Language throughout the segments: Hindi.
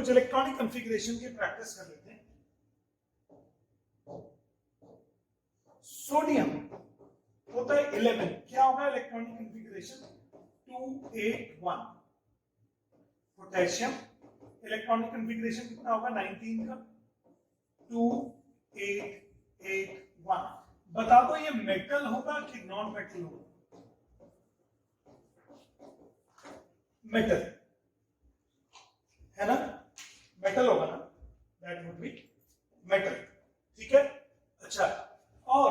कुछ इलेक्ट्रॉनिक कॉन्फ़िगरेशन की प्रैक्टिस कर लेते हैं। सोडियम होता है 11, क्या होगा electronic configuration 281। Potassium electronic configuration कितना होगा 19 का 2881। बता दो ये मेटल होगा कि नॉन मेटल होगा? मेटल है ना, मेटल होगा ना, दैट वुड बी मेटल। ठीक है, अच्छा। और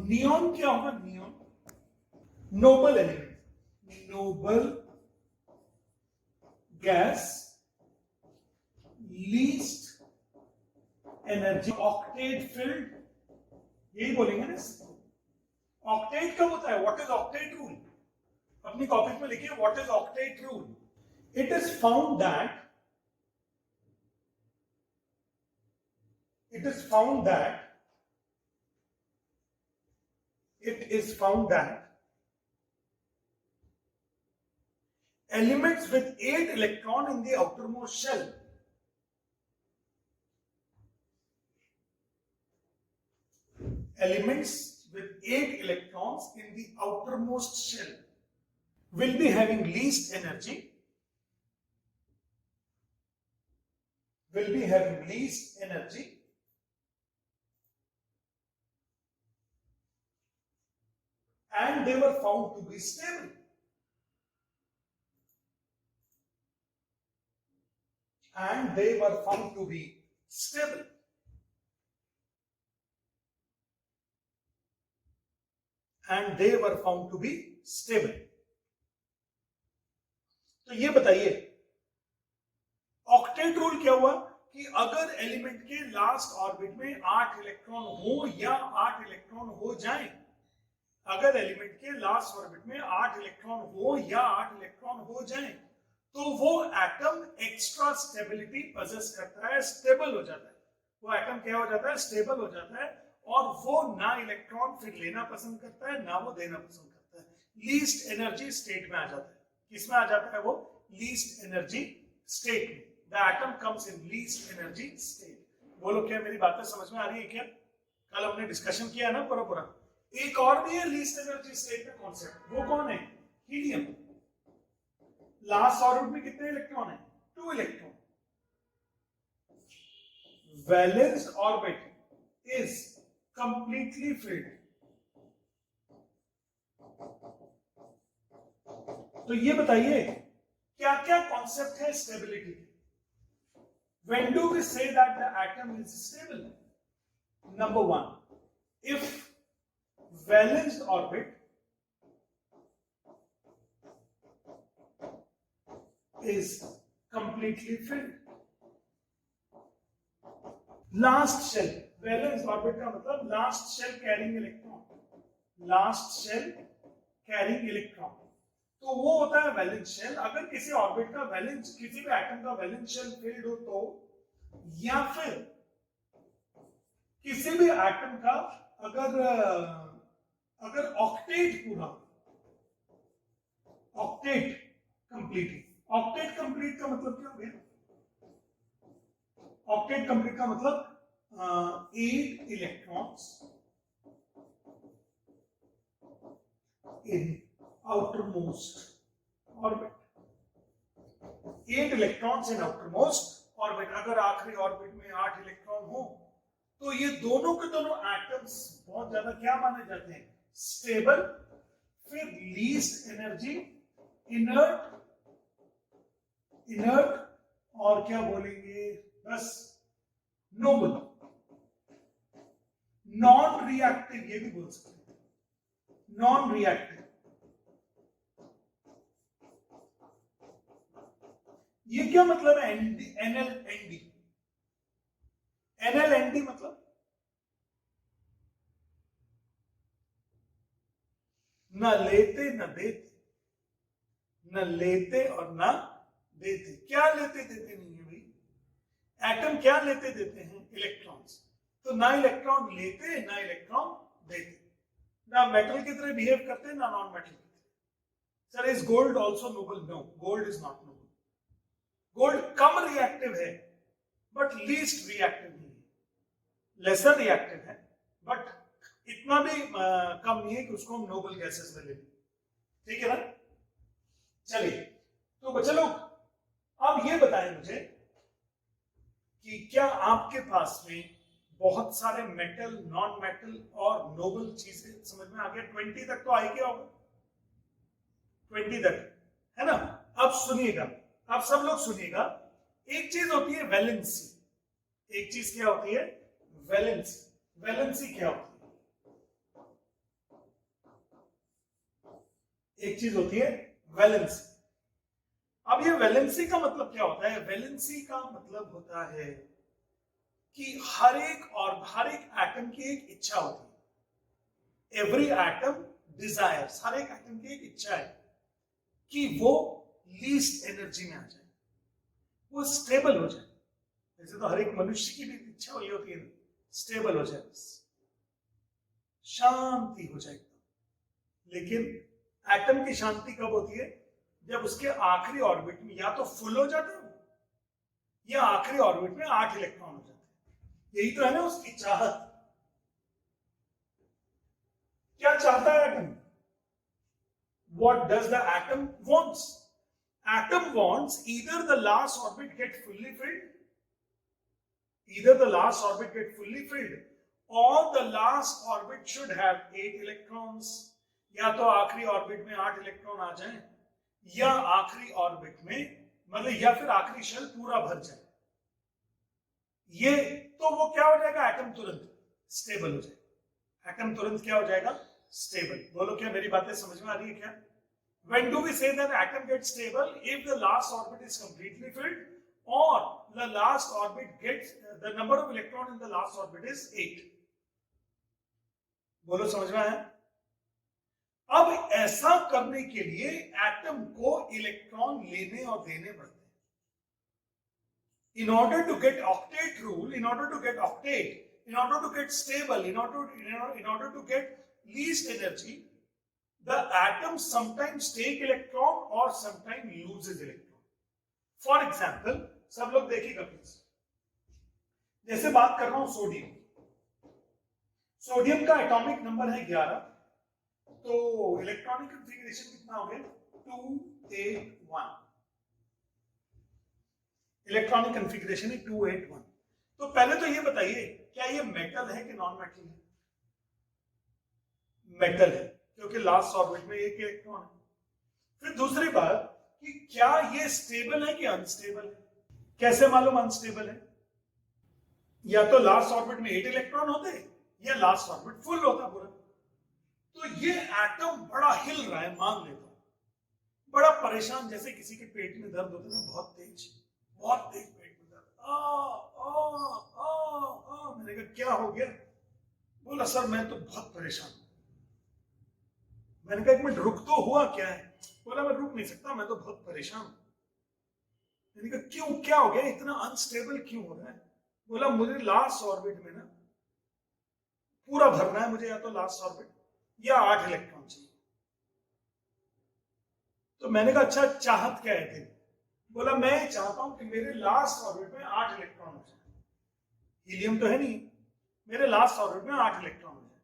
नियॉन क्या होगा? Neon noble element, noble gas, least energy, octet filled, यही बोलेंगे ना। ऑक्टेट कब होता है? What is octet rule? अपनी कॉपी में लिखिए what is octet rule. It is found that elements with 8 electron in the outermost shell will be having least energy, and they were found to be stable. तो ये बताइए ऑक्टेट रूल क्या हुआ कि अगर एलिमेंट के लास्ट ऑर्बिट में 8 इलेक्ट्रॉन हो या 8 इलेक्ट्रॉन हो जाएं, अगर एलिमेंट के लास्ट ऑर्बिट में 8 इलेक्ट्रॉन हो या 8 इलेक्ट्रॉन हो जाएं, तो वो एटम एक्स्ट्रा स्टेबिलिटी पजेस करता है, स्टेबल हो जाता है। वो एटम क्या हो जाता है? स्टेबल हो जाता है, और वो ना इलेक्ट्रॉन फिर लेना पसंद करता है ना वो देना पसंद करता है, लीस्ट एनर्जी स्टेट में आ जाता है। किसमें आ जाता है वो? लीस्ट एनर्जी स्टेट में। The atom comes in least energy state. बोलो क्या मेरी बातें समझ में आ रही है क्या? कल हमने डिस्कशन किया ना पूरा। एक और भी है लीस्ट एनर्जी स्टेट का कॉन्सेप्ट, वो कौन है? हीलियम। लास्ट ऑर्बिट में कितने इलेक्ट्रॉन है? 2 electron. Valence orbit is completely filled। तो ये बताइए क्या क्या कॉन्सेप्ट है स्टेबिलिटी के? When do we say that the atom is stable? Number 1, if valence orbit is completely filled. Last shell, valence orbit का मतलब last shell carrying electron, तो वो होता है वैलेंस शेल। अगर किसी ऑर्बिट का वैलेंस, किसी भी एटम का वैलेंस शेल फिल्ड हो तो, या फिर किसी भी एटम का अगर ऑक्टेट पूरा, ऑक्टेट कंप्लीट का मतलब क्या हो गया? ऑक्टेट कंप्लीट का मतलब 8 electrons in outermost orbit, 8 electrons in outermost orbit। अगर आखिरी ऑर्बिट में 8 इलेक्ट्रॉन हो तो ये दोनों के दोनों एटम्स बहुत ज्यादा क्या माने जाते हैं? स्टेबल, फिर लीस्ट एनर्जी, इनर्ट और क्या बोलेंगे, बस नोबल, नॉन रिएक्टिव, ये भी बोल सकते हैं नॉन रिएक्टिव। ये क्या मतलब है? NLND मतलब न लेते न देते, न लेते और न देते। क्या लेते देते नहीं है भाई? एटम क्या लेते देते हैं? इलेक्ट्रॉन्स। तो ना इलेक्ट्रॉन लेते ना इलेक्ट्रॉन देते, ना मेटल की तरह बिहेव करते ना नॉन मेटल की तरह। Sir is gold also noble? No, gold is not noble. Gold कम रिएक्टिव है बट लीस्ट रिएक्टिव नहीं है, लेसर रिएक्टिव है बट इतना भी कम नहीं है कि उसको हम नोबल गैसेस में ले लें। ठीक है ना? चलिए, तो बच्चे लोग अब ये बताएं मुझे कि क्या आपके पास में बहुत सारे मेटल, नॉन मेटल और नोबल चीजें समझ में आ गया? 20 तक तो आ ही गया होगा, 20 तक, है ना? अब सुनिएगा, आप सब लोग सुनिएगा। एक चीज होती है वैलेंसी, एक चीज क्या होती है? वैलेंसी। वैलेंसी क्या होती है? एक चीज होती है वैलेंसी। अब ये वैलेंसी का मतलब क्या होता है? वैलेंसी का मतलब होता है कि हर एक एटम की एक इच्छा होती है। एवरी एटम डिजायर्स, हर एक एटम की एक इच्छा है कि वो लीस्ट एनर्जी में आ जाए, वो स्टेबल हो जाए। वैसे तो हर एक मनुष्य की भी इच्छा वही होती है, स्टेबल हो जाए, बस शांति हो जाए। लेकिन एटम की शांति कब होती है? जब उसके आखिरी ऑर्बिट में या तो फुल हो जाता है या आखिरी ऑर्बिट में 8 इलेक्ट्रॉन हो जाते हैं। यही तो है ना उसकी चाहत। क्या चाहता है atom? What does the atom wants? Atom wants either the last orbit get fully filled, or the last orbit should have 8 electrons. या तो आखिरी ऑर्बिट में 8 इलेक्ट्रॉन आ जाएं, या आखिरी ऑर्बिट में मतलब या फिर आखिरी शेल पूरा भर जाए। ये तो वो क्या हो जाएगा? एटम तुरंत स्टेबल हो जाएगा। एटम तुरंत क्या हो जाएगा? स्टेबल। बोलो, क्या मेरी बातें समझ में आ रही है क्या? When do we say that atom gets stable? If the last orbit is completely filled, or the last orbit gets the number of electron in the last orbit is 8. बोलो, समझ में आया? अब ऐसा करने के लिए एटम को इलेक्ट्रॉन लेने और देने पड़ते हैं। In order to get octet rule, in order to get octet, in order to get stable, in order to get least energy, the atom sometimes take electron or sometimes loses electron. For example, सब लोग देखिएगा प्लीज, जैसे बात कर रहा हूं सोडियम। सोडियम का एटॉमिक नंबर है 11, तो इलेक्ट्रॉनिक कॉन्फ़िगरेशन कितना हो गया? 281। इलेक्ट्रॉनिक कॉन्फ़िगरेशन है 281। तो पहले तो ये बताइए, क्या ये मेटल है कि नॉन मेटल है? मेटल है, क्योंकि लास्ट ऑर्बिट में एक इलेक्ट्रॉन है। फिर दूसरी बात कि क्या ये स्टेबल है कि अनस्टेबल है? कैसे मालूम अनस्टेबल है? या तो लास्ट ऑर्बिट में 8 इलेक्ट्रॉन होते या लास्ट ऑर्बिट फुल होता पूरा। तो ये एटम बड़ा हिल रहा है, मान लेता हूं, बड़ा परेशान, जैसे किसी के पेट में दर्द होता है ना, बहुत तेज पेट में दर्द। मैंने कहा क्या हो गया? बोला सर मैं तो बहुत परेशान हूं। मैंने कहा एक मिनट रुक तो, हुआ क्या है? बोला मैं रुक नहीं सकता, मैं तो बहुत परेशान हूं। मैंने कहा क्यों, क्या हो गया? इतना अनस्टेबल क्यों हो रहा है? बोला मुझे लास्ट ऑर्बिट में ना पूरा भरना है, मुझे या तो लास्ट ऑर्बिट या 8 इलेक्ट्रॉन चाहिए। तो मैंने कहा अच्छा चाहत क्या है तेरी? बोला मैं चाहता हूं कि मेरे लास्ट ऑर्बिट में 8 इलेक्ट्रॉन हो जाए। हीलियम तो है नहीं, मेरे लास्ट ऑर्बिट में 8 इलेक्ट्रॉन हो जाए।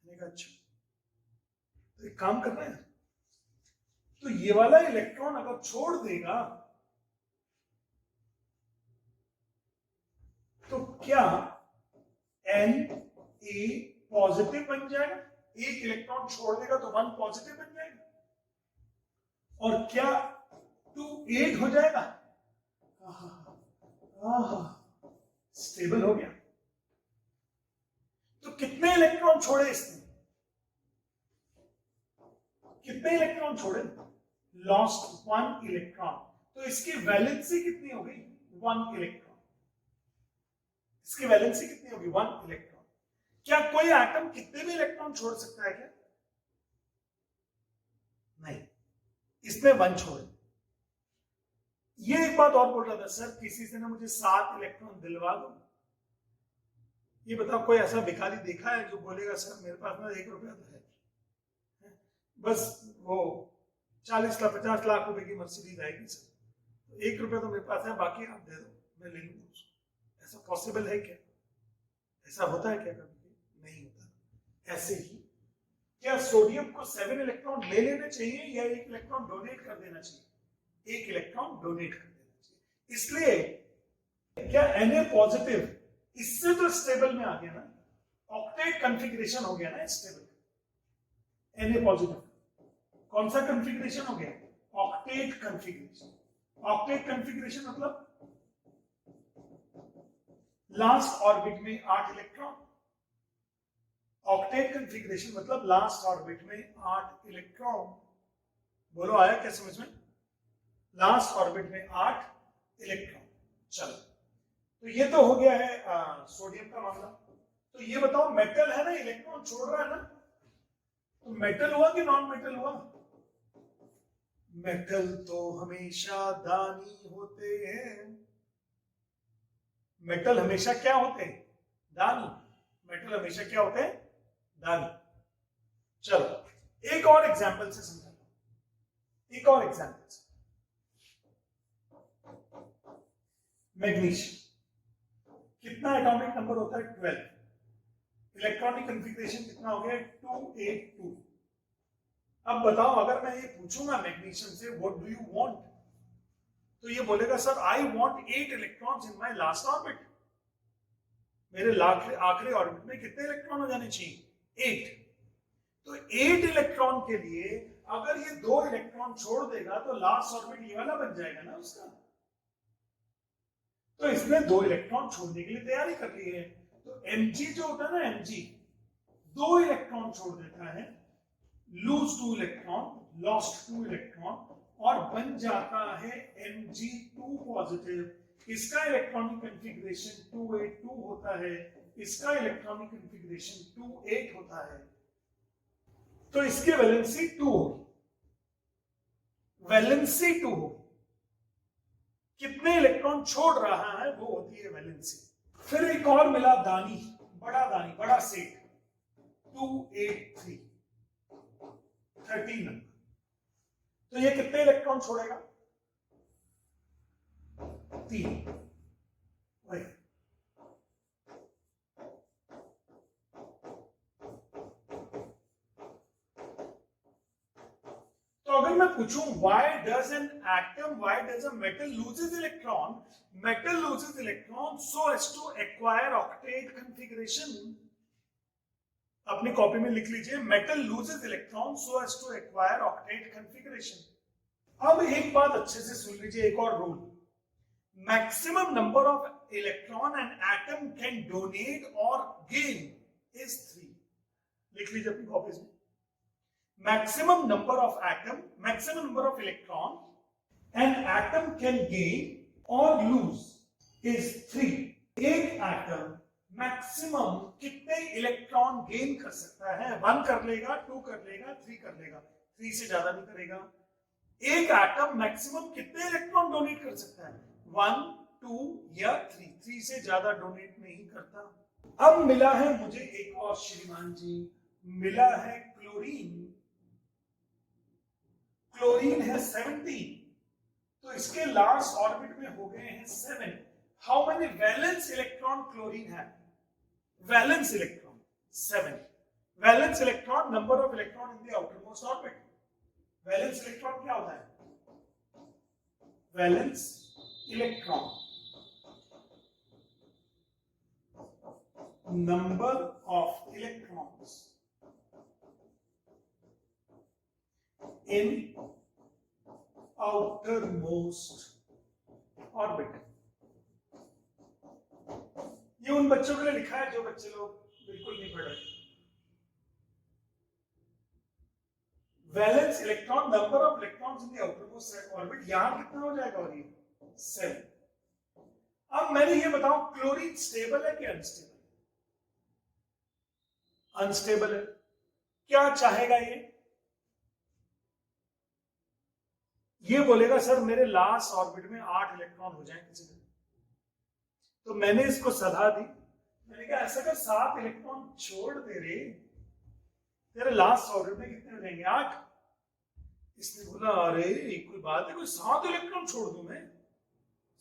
मैंने कहा अच्छा, तो एक काम करना है, तो ये वाला इलेक्ट्रॉन अगर छोड़ देगा तो क्या Na पॉजिटिव बन जाएगा? एक इलेक्ट्रॉन छोड़ देगा तो 1 पॉजिटिव बन जाएगा, और क्या 2 8 हो जाएगा? स्टेबल हो गया। तो कितने इलेक्ट्रॉन छोड़े इसने? कितने इलेक्ट्रॉन छोड़े? Lost 1 electron. तो इसकी वैलेंसी कितनी हो गई? 1 इलेक्ट्रॉन। इसकी वैलेंसी कितनी होगी? 1 इलेक्ट्रॉन। क्या कोई एटम कितने भी इलेक्ट्रॉन छोड़ सकता है क्या? नहीं, इसने 1 छोड़े। ये एक बात और बोल रहा था, सर किसी से ना मुझे 7 इलेक्ट्रॉन दिलवा दो। ये बताओ कोई ऐसा भिखारी देखा है जो बोलेगा सर मेरे पास ना 1 रुपया तो है, बस वो 40 लाख 50 लाख रुपए की मर्सिडीज आएगी सर, 1 रुपया तो मेरे पास है, बाकी आप दे दो, मैं ले लूंगा उसको। ऐसा पॉसिबल है क्या? ऐसा होता है क्या कभी? नहीं होता। ऐसे ही क्या सोडियम को 7 इलेक्ट्रॉन ले लेने चाहिए या 1 इलेक्ट्रॉन डोनेट कर देना चाहिए? 1 इलेक्ट्रॉन डोनेट कर देना चाहिए। इसलिए क्या Na पॉजिटिव इससे तो स्टेबल में आ गया ना, ऑक्टेट कॉन्फ़िगरेशन हो गया ना स्टेबल। Na पॉजिटिव कौन सा कॉन्फ़िगरेशन हो गया? Octet configuration. ऑक्टेट कॉन्फ़िगरेशन मतलब लास्ट ऑर्बिट में 8 इलेक्ट्रॉन। ऑक्टेट कॉन्फ़िगरेशन मतलब लास्ट ऑर्बिट में 8 इलेक्ट्रॉन। बोलो आया क्या समझ में? लास्ट ऑर्बिट में 8 इलेक्ट्रॉन। चलो, तो ये तो हो गया है सोडियम का मामला। तो ये बताओ, मेटल है ना, इलेक्ट्रॉन छोड़ रहा है ना, तो मेटल हुआ कि नॉन मेटल हुआ? मेटल तो हमेशा दानी होते हैं। मेटल हमेशा क्या होते हैं? दानी। मेटल हमेशा क्या होते हैं? दानी। चलो एक और एग्जांपल से समझाता हूं, एक और एग्जांपल से। मैग्नीशियम कितना एटॉमिक नंबर होता है? 12। इलेक्ट्रॉनिक कॉन्फ़िगरेशन कितना हो गया? 282। अब बताओ, अगर मैं ये पूछूंगा मैग्नीशियम से व्हाट डू यू वांट, तो ये बोलेगा sir I want 8 electrons in my last orbit. मेरे आखिरी ऑर्बिट में कितने इलेक्ट्रॉन हो जाने चाहिए? 8। तो 8 इलेक्ट्रॉन के लिए अगर ये 2 इलेक्ट्रॉन छोड़ देगा तो लास्ट ऑर्बिट ये वाला बन जाएगा ना उसका। तो इसने 2 इलेक्ट्रॉन छोड़ने के लिए तैयारी कर ली है। तो Mg जो होता है ना, Mg 2 इलेक्ट्रॉन छोड़ देता है, लूज 2 इलेक्ट्रॉन, लॉस्ट 2 इलेक्ट्रॉन, और बन जाता है Mg2 पॉजिटिव। इसका इलेक्ट्रॉनिक कॉन्फ़िगरेशन 282 होता है, इसका इलेक्ट्रॉनिक कॉन्फ़िगरेशन 28 होता है। तो इसकी वैलेंसी 2 होगी, वैलेंसी 2 होगी। कितने इलेक्ट्रॉन छोड़ रहा है वो होती है वैलेंसी। फिर एक और मिला दानी, बड़ा सेट 283, 13 नंबर। तो ये कितने इलेक्ट्रॉन छोड़ेगा? 3। वही तो अगर मैं पूछूं why does a metal loses electron? Metal loses electron so as to acquire octet configuration. अपनी कॉपी में लिख लीजिए, metal loses electron so as to acquire octet configuration. अब एक बात अच्छे से सुन लीजिए, एक और rule. Maximum number of electron an atom can donate or gain is 3. लिख लीजिए अपनी कॉपीज में। Maximum number of electron an atom can gain or lose is 3. एक एटम मैक्सिमम कितने इलेक्ट्रॉन गेन कर सकता है? 1 कर लेगा, 2 कर लेगा, 3 कर लेगा, 3 से ज्यादा नहीं करेगा। एक एटम मैक्सिमम कितने इलेक्ट्रॉन डोनेट कर सकता है? 1, 2 या 3। 3 से ज्यादा डोनेट नहीं करता। अब मिला है मुझे एक और श्रीमान जी, मिला है क्लोरीन। क्लोरीन है 17, तो इसके लास्ट ऑर्बिट में हो गए हैं 7। How many valence electron chlorine है? Valence electron 7। Valence electron number of electron in the outermost orbit. Valence electron क्या होता है? Valence electron number of electrons in outermost orbit। ये उन बच्चों के लिए लिखा है जो बच्चे लोग बिल्कुल नहीं पढ़ रहे। Valence electron number of electrons in the outermost orbit, यहां कितना हो जाएगा? और ये 7। अब मैंने ये बताओ, क्लोरीन स्टेबल है कि अनस्टेबल? अनस्टेबल है। क्या चाहेगा ये बोलेगा सर मेरे लास्ट ऑर्बिट में 8 इलेक्ट्रॉन हो जाएं किसी दिन। तो मैंने इसको सलाह दी, मैंने कहा ऐसा कर 7 इलेक्ट्रॉन छोड़ दे रे, तेरे लास्ट ऑर्बिट में कितने हो जाएंगे? 8। इसने बोला अरे कोई बात है, कोई 7 इलेक्ट्रॉन छोड़ दूं मैं?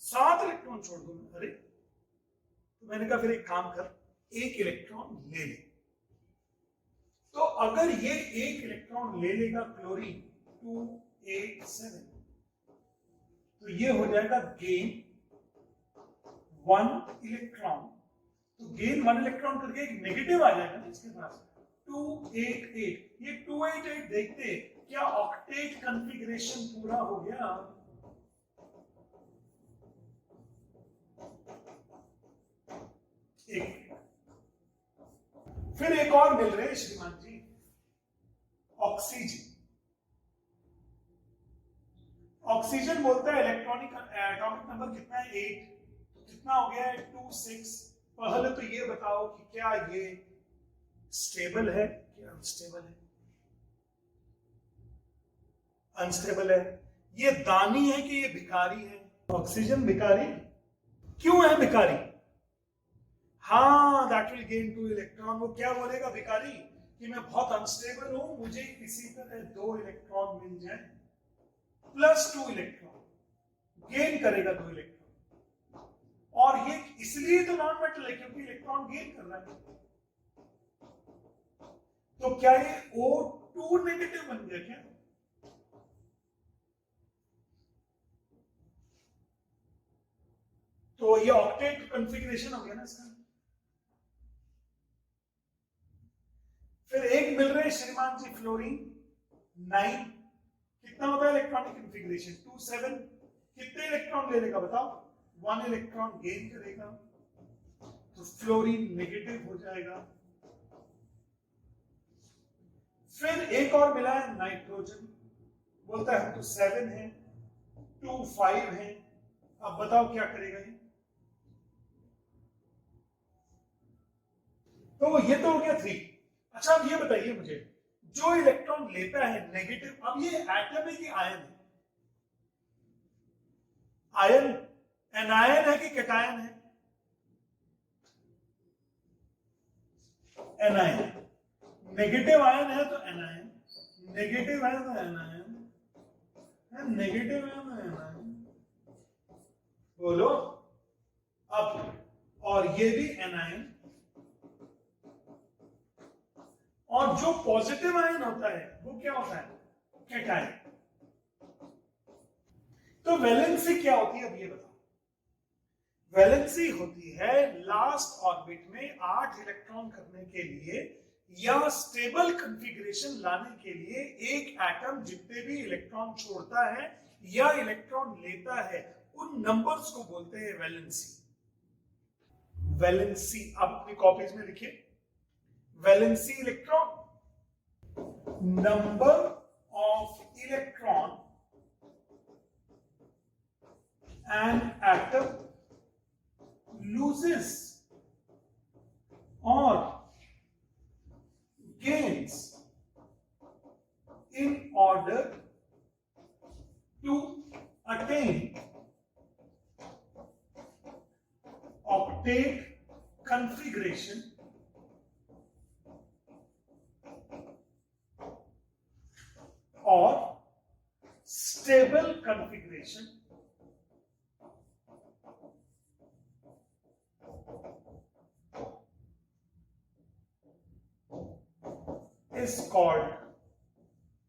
7 इलेक्ट्रॉन छोड़ दूंगा। अरे तो मैंने कहा फिर एक काम कर, एक इलेक्ट्रॉन ले ले। तो अगर ये एक इलेक्ट्रॉन ले लेगा क्लोरीन 287, तो ये हो जाएगा गेन 1 इलेक्ट्रॉन। तो गेन 1 इलेक्ट्रॉन करके एक नेगेटिव आ जाएगा ना इसके पास, 288। ये 288 देखते क्या ऑक्टेट कॉन्फ़िगरेशन पूरा हो गया? एक फिर एक और मिल रहे हैं श्रीमान जी, ऑक्सीजन। ऑक्सीजन बोलता है इलेक्ट्रॉनिक एटॉमिक नंबर कितना है? 8। तो कितना हो गया है? 26। पहले तो ये बताओ कि क्या ये स्टेबल है क्या अनस्टेबल है? अनस्टेबल है। ये दानी है कि ये भिखारी है? ऑक्सीजन भिखारी। क्यों है भिखारी? हाँ, दैट विल गेन 2 इलेक्ट्रॉन। वो क्या बोलेगा भिखारी कि मैं बहुत अनस्टेबल हूं, मुझे किसी तरह 2 इलेक्ट्रॉन मिल जाए, प्लस 2 इलेक्ट्रॉन गेन करेगा 2 इलेक्ट्रॉन। और ये इसलिए तो नॉन मेटल है क्योंकि इलेक्ट्रॉन गेन कर रहा है। तो क्या ये O2 नेगेटिव बन गया क्या? तो ये ऑक्टेट कॉन्फ़िगरेशन हो गया ना इसका। फिर एक मिल रहे श्रीमान जी फ्लोरीन 9। कितना होता है इलेक्ट्रॉनिक कॉन्फ़िगरेशन? 27। कितने इलेक्ट्रॉन ले लेगा बताओ? 1 इलेक्ट्रॉन गेन करेगा, तो फ्लोरीन नेगेटिव हो जाएगा। फिर एक और मिला है नाइट्रोजन, बोलता है हम तो 7 है, 2 5 है। अब बताओ क्या करेगा ये? तो ये तो हो गया 3। अच्छा अब ये बताइए मुझे, जो इलेक्ट्रॉन लेता है नेगेटिव, अब ये एटम है कि आयन है? आयन। एनायन है कि कैटायन है? एनायन। नेगेटिव आयन है तो एनायन, नेगेटिव है तो एनायन, नेगेटिव है तो एनायन। बोलो अब। और ये भी एनायन। और जो पॉजिटिव आयन होता है वो क्या होता है? कैटायन। तो वैलेंसी क्या होती है अब ये बताओ? वैलेंसी होती है लास्ट ऑर्बिट में 8 इलेक्ट्रॉन करने के लिए या स्टेबल कॉन्फ़िगरेशन लाने के लिए एक एटम जितने भी इलेक्ट्रॉन छोड़ता है या इलेक्ट्रॉन लेता है, उन नंबर्स को बोलते हैं वैलेंसी। वैलेंसी आप अपनी कॉपीज में लिखिए, valency electron, number of electron an atom loses or gains in order to attain octet configuration or stable configuration is called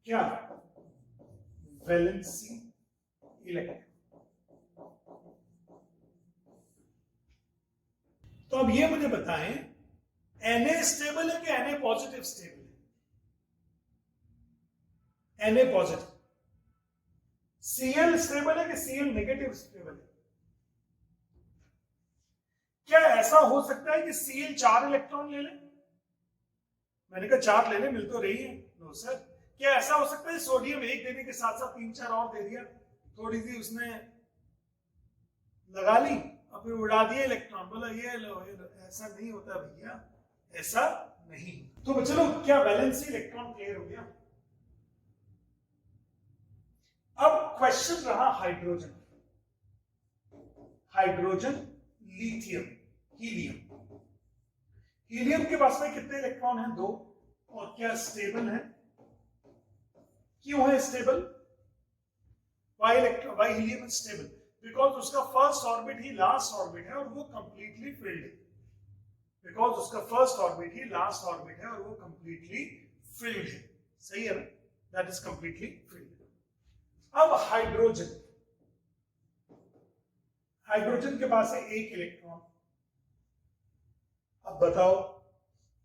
क्या? Valency electron. तो अब ये मुझे बताएं, Na स्टेबल है कि Na पॉजिटिव स्टेबल है? Na positive. Cl स्टेबल है कि Cl नेगेटिव स्टेबल है? क्या ऐसा हो सकता है कि Cl 4 इलेक्ट्रॉन ले ले? मैंने कहा 4 ले ले, मिल तो रही है। No sir. क्या ऐसा हो सकता है सोडियम 1 देने के साथ साथ 3 4 और दे दिया, थोड़ी सी उसने लगा ली और फिर उड़ा दिया इलेक्ट्रॉन, बोला ये लो ये लो? ऐसा नहीं होता भैया, ऐसा नहीं। तो चलो, क्या वैलेंसी इलेक्ट्रॉन क्लियर हो गया? अब क्वेश्चन रहा hydrogen. Hydrogen, lithium, helium. Helium के पास में कितने इलेक्ट्रॉन हैं? 2। और क्या स्टेबल है? क्यों है stable? Why helium is stable? Because उसका फर्स्ट ऑर्बिट ही लास्ट ऑर्बिट है और वो कंप्लीटली फिल्ड है। बिकॉज उसका फर्स्ट ऑर्बिट ही लास्ट ऑर्बिट है और वो कंप्लीटली फिल्ड है। सही है ना? That is completely filled. अब हाइड्रोजन, हाइड्रोजन के पास है एक इलेक्ट्रॉन। अब बताओ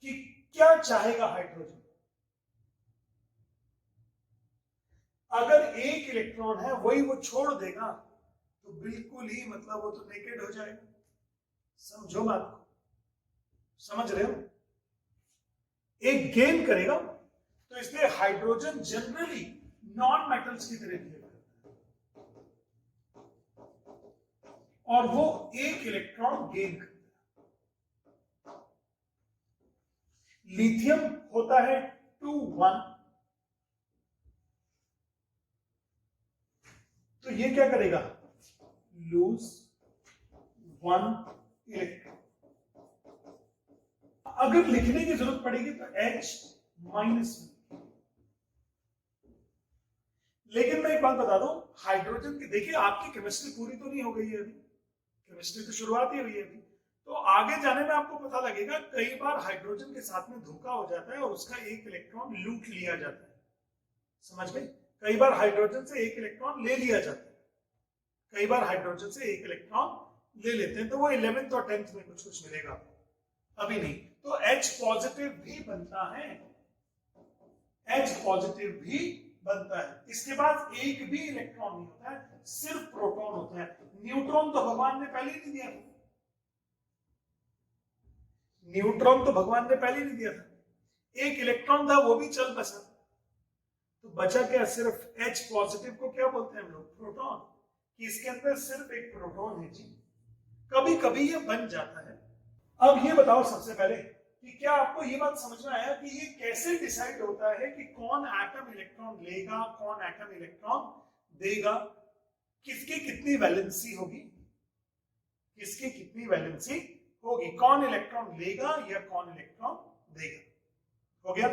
कि क्या चाहेगा हाइड्रोजन? अगर एक इलेक्ट्रॉन है वही वो छोड़ देगा तो बिल्कुल ही मतलब वो तो नेकेड हो जाएगा। समझो बात को, समझ रहे हो? एक गेन करेगा। तो इसलिए हाइड्रोजन जनरली नॉन मेटल्स की तरह बिहेव करता है और वो एक इलेक्ट्रॉन गेन करता है। लिथियम होता है 2 1, तो ये क्या करेगा? Lose 1 electron. अगर लिखने की जरूरत पड़ेगी तो H-। लेकिन मैं एक बात बता दूं, हाइड्रोजन की, देखिए आपकी केमिस्ट्री पूरी तो नहीं हो गई है अभी, केमिस्ट्री तो शुरुआत ही हुई है अभी, तो आगे जाने में आपको पता लगेगा कई बार हाइड्रोजन के साथ में धोखा हो जाता है और उसका एक इलेक्ट्रॉन लूट लिया जाता है। समझ गए? कई बार हाइड्रोजन से एक इलेक्ट्रॉन ले लिया जाता है, कई बार हाइड्रोजन से एक इलेक्ट्रॉन ले लेते हैं, तो वो 11th और 10th में कुछ कुछ मिलेगा आपको, अभी नहीं। तो H पॉजिटिव भी बनता है, H पॉजिटिव भी बनता है। इसके बाद एक भी इलेक्ट्रॉन नहीं होता है, सिर्फ प्रोटॉन होता है। न्यूट्रॉन तो भगवान ने पहले ही नहीं दिया था, न्यूट्रॉन तो भगवान ने पहले ही नहीं दिया था। एक इलेक्ट्रॉन था वो भी चल बसा, तो बचा क्या? सिर्फ H पॉजिटिव को क्या बोलते हैं हम लोग? प्रोटॉन। कि इसके अंदर सिर्फ एक प्रोटॉन है जी। कभी कभी ये बन जाता है। अब ये बताओ सबसे पहले कि क्या आपको ये बात समझ में आया कि ये कैसे डिसाइड होता है कि कौन एटम इलेक्ट्रॉन लेगा, कौन एटम इलेक्ट्रॉन देगा, किसकी कितनी वैलेंसी होगी, किसकी कितनी वैलेंसी होगी, कौन इलेक्ट्रॉन लेगा या कौन इलेक्ट्रॉन देगा? हो गया?